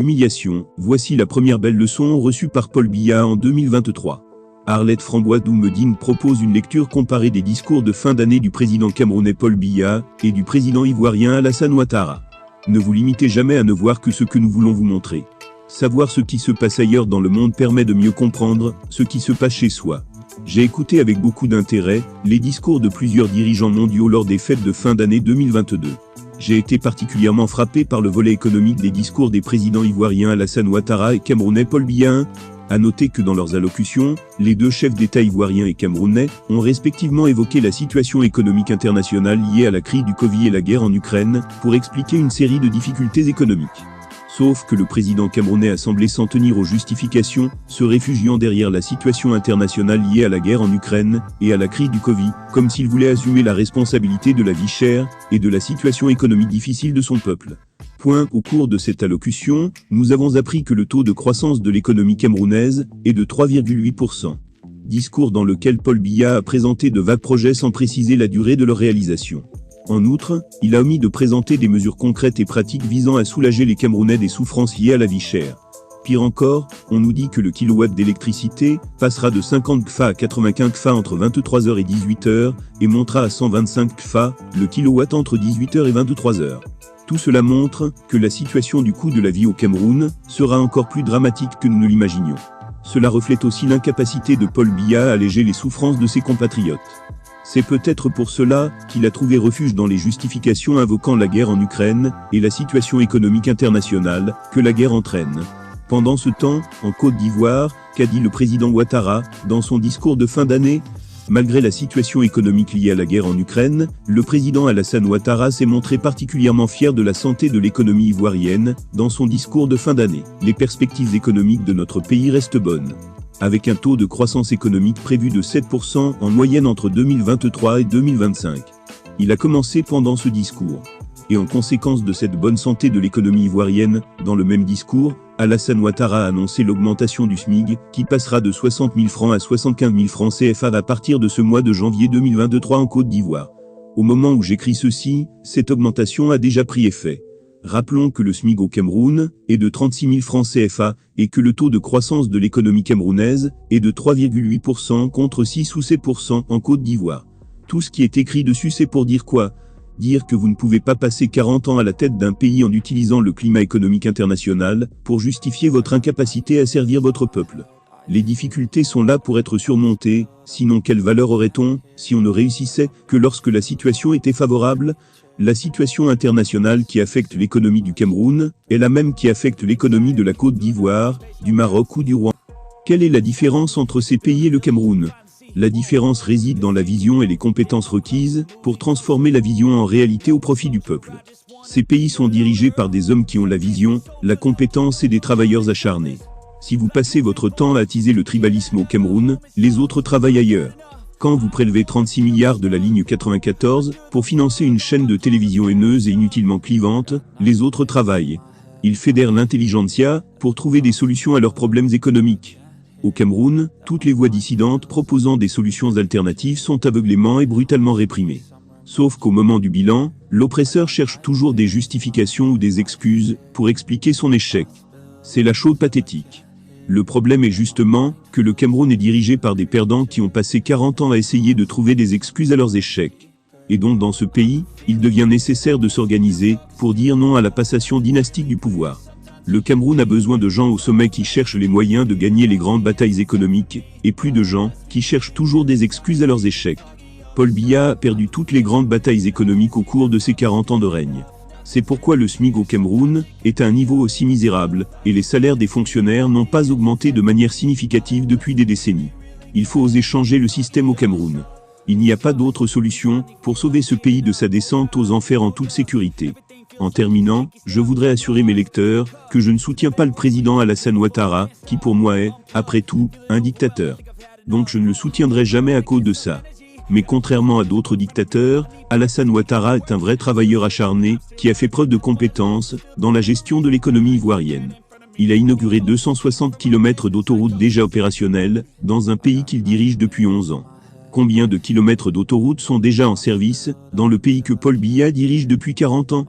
humiliation, voici la première belle leçon reçue par Paul Biya en 2023. Arlette Framboise-Doumbedine propose une lecture comparée des discours de fin d'année du président camerounais Paul Biya et du président ivoirien Alassane Ouattara. Ne vous limitez jamais à ne voir que ce que nous voulons vous montrer. Savoir ce qui se passe ailleurs dans le monde permet de mieux comprendre ce qui se passe chez soi. J'ai écouté avec beaucoup d'intérêt les discours de plusieurs dirigeants mondiaux lors des fêtes de fin d'année 2022. J'ai été particulièrement frappé par le volet économique des discours des présidents ivoiriens Alassane Ouattara et camerounais Paul Biya. À noter que dans leurs allocutions, les deux chefs d'État ivoiriens et camerounais ont respectivement évoqué la situation économique internationale liée à la crise du Covid et la guerre en Ukraine, pour expliquer une série de difficultés économiques. Sauf que le président camerounais a semblé s'en tenir aux justifications, se réfugiant derrière la situation internationale liée à la guerre en Ukraine et à la crise du Covid, comme s'il voulait assumer la responsabilité de la vie chère et de la situation économique difficile de son peuple. Au cours de cette allocution, nous avons appris que le taux de croissance de l'économie camerounaise est de 3,8%. Discours dans lequel Paul Biya a présenté de vagues projets sans préciser la durée de leur réalisation. En outre, il a omis de présenter des mesures concrètes et pratiques visant à soulager les Camerounais des souffrances liées à la vie chère. Pire encore, on nous dit que le kilowatt d'électricité passera de 50 kfa à 95 kfa entre 23h et 18h et montera à 125 kfa le kilowatt entre 18h et 23h. Tout cela montre que la situation du coût de la vie au Cameroun sera encore plus dramatique que nous ne l'imaginions. Cela reflète aussi l'incapacité de Paul Biya à alléger les souffrances de ses compatriotes. C'est peut-être pour cela qu'il a trouvé refuge dans les justifications invoquant la guerre en Ukraine et la situation économique internationale que la guerre entraîne. Pendant ce temps, en Côte d'Ivoire, qu'a dit le président Ouattara dans son discours de fin d'année ? Malgré la situation économique liée à la guerre en Ukraine, le président Alassane Ouattara s'est montré particulièrement fier de la santé de l'économie ivoirienne dans son discours de fin d'année. Les perspectives économiques de notre pays restent bonnes, avec un taux de croissance économique prévu de 7% en moyenne entre 2023 et 2025. Il a commencé pendant ce discours. Et en conséquence de cette bonne santé de l'économie ivoirienne, dans le même discours, Alassane Ouattara a annoncé l'augmentation du SMIC, qui passera de 60 000 francs à 75 000 francs CFA à partir de ce mois de janvier 2023 en Côte d'Ivoire. Au moment où j'écris ceci, cette augmentation a déjà pris effet. Rappelons que le SMIC au Cameroun est de 36 000 francs CFA et que le taux de croissance de l'économie camerounaise est de 3,8% contre 6 ou 7% en Côte d'Ivoire. Tout ce qui est écrit dessus, c'est pour dire quoi ? Dire que vous ne pouvez pas passer 40 ans à la tête d'un pays en utilisant le climat économique international pour justifier votre incapacité à servir votre peuple. Les difficultés sont là pour être surmontées, sinon quelle valeur aurait-on si on ne réussissait que lorsque la situation était favorable ? La situation internationale qui affecte l'économie du Cameroun est la même qui affecte l'économie de la Côte d'Ivoire, du Maroc ou du Rwanda. Quelle est la différence entre ces pays et le Cameroun ? La différence réside dans la vision et les compétences requises pour transformer la vision en réalité au profit du peuple. Ces pays sont dirigés par des hommes qui ont la vision, la compétence et des travailleurs acharnés. Si vous passez votre temps à attiser le tribalisme au Cameroun, les autres travaillent ailleurs. Quand vous prélevez 36 milliards de la ligne 94 pour financer une chaîne de télévision haineuse et inutilement clivante, les autres travaillent. Ils fédèrent l'intelligentsia pour trouver des solutions à leurs problèmes économiques. Au Cameroun, toutes les voix dissidentes proposant des solutions alternatives sont aveuglément et brutalement réprimées. Sauf qu'au moment du bilan, l'oppresseur cherche toujours des justifications ou des excuses pour expliquer son échec. C'est la chose pathétique. Le problème est justement que le Cameroun est dirigé par des perdants qui ont passé 40 ans à essayer de trouver des excuses à leurs échecs. Et donc dans ce pays, il devient nécessaire de s'organiser pour dire non à la passation dynastique du pouvoir. Le Cameroun a besoin de gens au sommet qui cherchent les moyens de gagner les grandes batailles économiques, et plus de gens qui cherchent toujours des excuses à leurs échecs. Paul Biya a perdu toutes les grandes batailles économiques au cours de ses 40 ans de règne. C'est pourquoi le SMIC au Cameroun est à un niveau aussi misérable, et les salaires des fonctionnaires n'ont pas augmenté de manière significative depuis des décennies. Il faut oser changer le système au Cameroun. Il n'y a pas d'autre solution pour sauver ce pays de sa descente aux enfers en toute sécurité. En terminant, je voudrais assurer mes lecteurs que je ne soutiens pas le président Alassane Ouattara, qui pour moi est, après tout, un dictateur. Donc je ne le soutiendrai jamais à cause de ça. Mais contrairement à d'autres dictateurs, Alassane Ouattara est un vrai travailleur acharné, qui a fait preuve de compétences dans la gestion de l'économie ivoirienne. Il a inauguré 260 km d'autoroutes déjà opérationnelles, dans un pays qu'il dirige depuis 11 ans. Combien de kilomètres d'autoroutes sont déjà en service, dans le pays que Paul Biya dirige depuis 40 ans ?